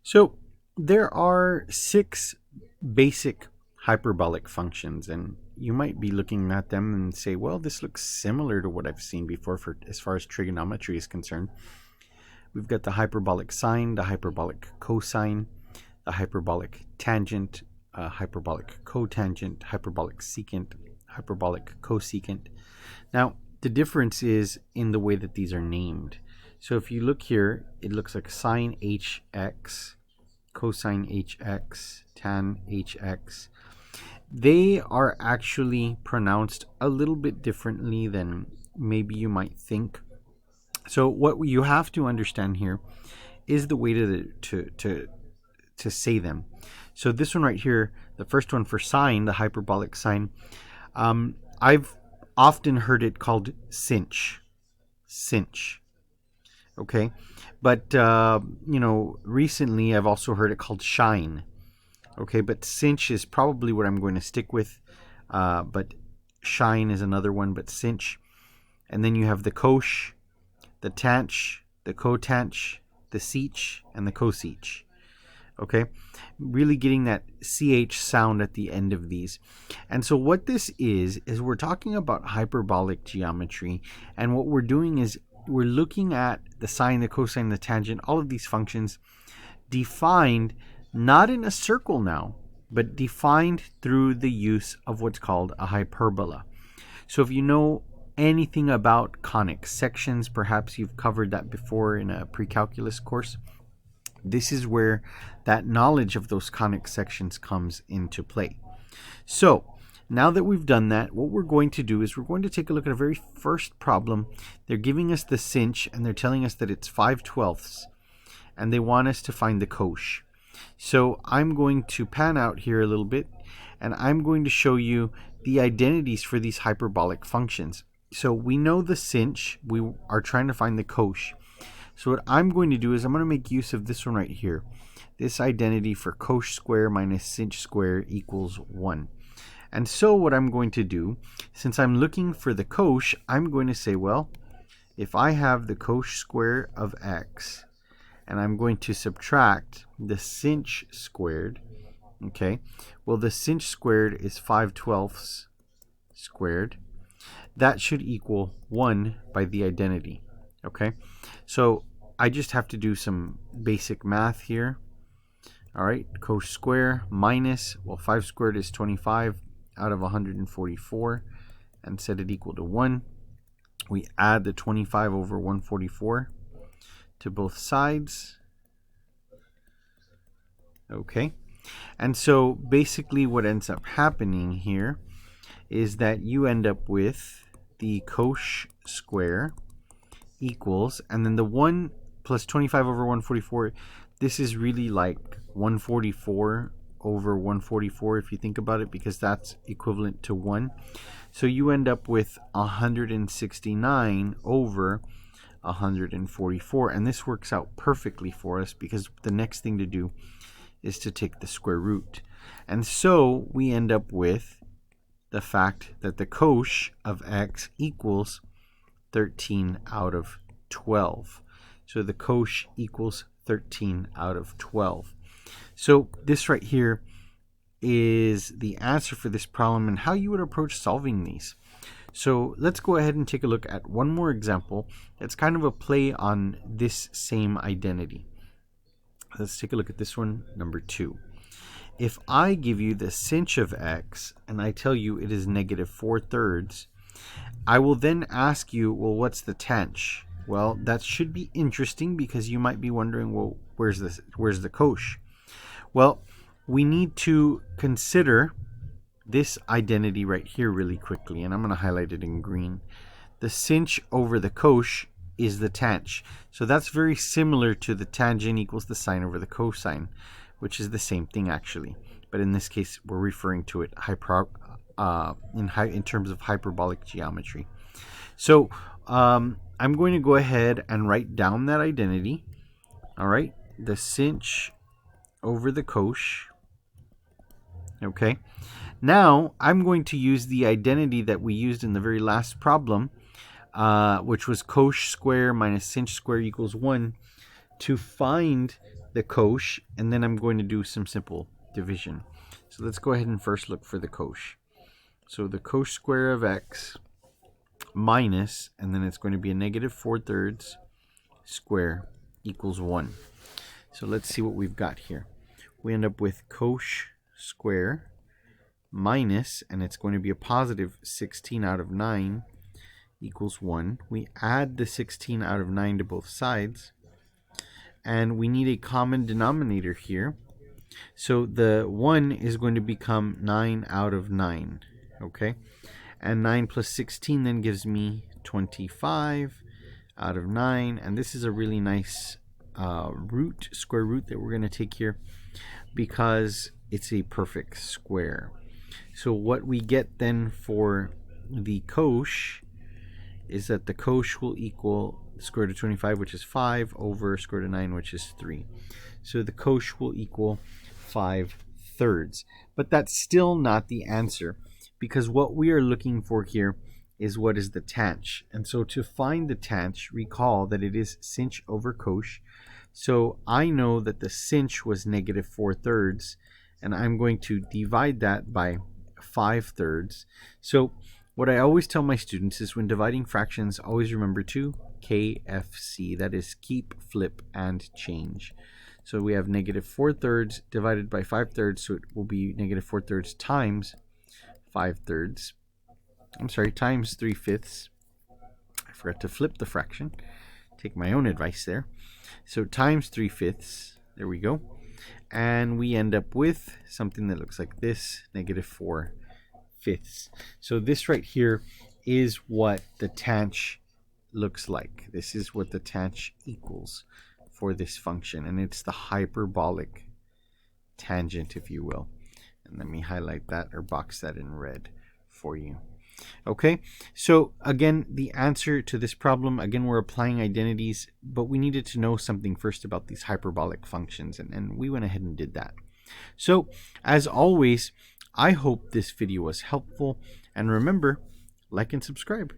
So there are 6 basic hyperbolic functions, and you might be looking at them and say, well, this looks similar to what I've seen before for as far as trigonometry is concerned. We've got the hyperbolic sine, the hyperbolic cosine, the hyperbolic tangent, hyperbolic cotangent, hyperbolic secant, hyperbolic cosecant. Now, the difference is in the way that these are named. So if you look here, it looks like sine hx, cosine hx, tan hx. They are actually pronounced a little bit differently than maybe you might think. So what you have to understand here is the way to say them. So this one right here, the first one for sine, the hyperbolic sine, I've often heard it called cinch. Okay, but recently I've also heard it called shine. Okay, but cinch is probably what I'm going to stick with, but shine is another one, but cinch. And then you have the cosh, the tanch, the cotanch, the seach, and the coseach. Okay, really getting that ch sound at the end of these. And so what this is we're talking about hyperbolic geometry, and what we're doing is we're looking at the sine, the cosine, the tangent, all of these functions defined not in a circle now, but defined through the use of what's called a hyperbola. So if you know anything about conic sections, perhaps you've covered that before in a pre-calculus course, this is where that knowledge of those conic sections comes into play. So now that we've done that, what we're going to do is we're going to take a look at a very first problem. They're giving us the cinch, and they're telling us that it's 5/12, and they want us to find the cosh. So I'm going to pan out here a little bit, and I'm going to show you the identities for these hyperbolic functions. So we know the cinch, we are trying to find the cosh. So what I'm going to do is I'm going to make use of this one right here. This identity for cosh square minus cinch square equals 1. And so what I'm going to do, since I'm looking for the cosh, I'm going to say, well, if I have the cosh square of x, and I'm going to subtract the cinch squared, okay, well, the cinch squared is 5/12 squared. That should equal 1 by the identity, okay? So I just have to do some basic math here. All right, cosh square minus, well, 5 squared is 25 out of 144, and set it equal to 1. We add the 25 over 144 to both sides. Okay, and so basically what ends up happening here is that you end up with the cosh square equals, and then the 1 plus 25 over 144, this is really like 144 over 144 if you think about it, because that's equivalent to 1. So you end up with 169 over 144, and this works out perfectly for us because the next thing to do is to take the square root. And so we end up with the fact that the cosh of x equals 13 out of 12. So the cosh equals 13 out of 12. So this right here is the answer for this problem and how you would approach solving these. So let's go ahead and take a look at one more example that's kind of a play on this same identity. Let's take a look at this one, number 2. If I give you the cinch of x and I tell you it is negative 4/3, I will then ask you, well, what's the tanch? Well, that should be interesting because you might be wondering, well, where's the cosh? Well, we need to consider this identity right here really quickly, and I'm going to highlight it in green. The cinch over the cosh is the tanch. So that's very similar to the tangent equals the sine over the cosine, which is the same thing actually. But in this case, we're referring to it in terms of hyperbolic geometry. So I'm going to go ahead and write down that identity. All right, the cinch over the cosh. Okay, now I'm going to use the identity that we used in the very last problem, which was cosh square minus cinch square equals 1, to find the cosh, and then I'm going to do some simple division. So let's go ahead and first look for the cosh. So the cosh square of x minus, and then it's going to be a negative 4/3 square equals 1. So let's see what we've got here. We end up with cosh square minus, and it's going to be a positive 16 out of 9 equals 1. We add the 16 out of 9 to both sides, and we need a common denominator here. So the 1 is going to become 9 out of 9, okay? And 9 plus 16 then gives me 25 out of 9, and this is a really nice square root that we're going to take here because it's a perfect square. So what we get then for the cosh is that the cosh will equal square root of 25, which is 5, over square root of 9, which is 3. So the cosh will equal 5/3. But that's still not the answer, because what we are looking for here is what is the tanh. And so to find the tanh, recall that it is sinh over cosh. So I know that the sinh was negative 4/3, and I'm going to divide that by 5/3. So what I always tell my students is when dividing fractions, always remember to KFC. That is keep, flip, and change. So we have negative 4/3 divided by 5/3, so it will be negative 4/3 times 5/3. I'm sorry, times 3/5. I forgot to flip the fraction. Take my own advice there. So times 3/5. There we go. And we end up with something that looks like this, negative 4/5. So this right here is what the tanh looks like. This is what the tanh equals for this function, and it's the hyperbolic tangent, if you will. And let me highlight that or box that in red for you. Okay, so again, the answer to this problem, again, we're applying identities, but we needed to know something first about these hyperbolic functions, and we went ahead and did that. So as always, I hope this video was helpful, and remember, like and subscribe.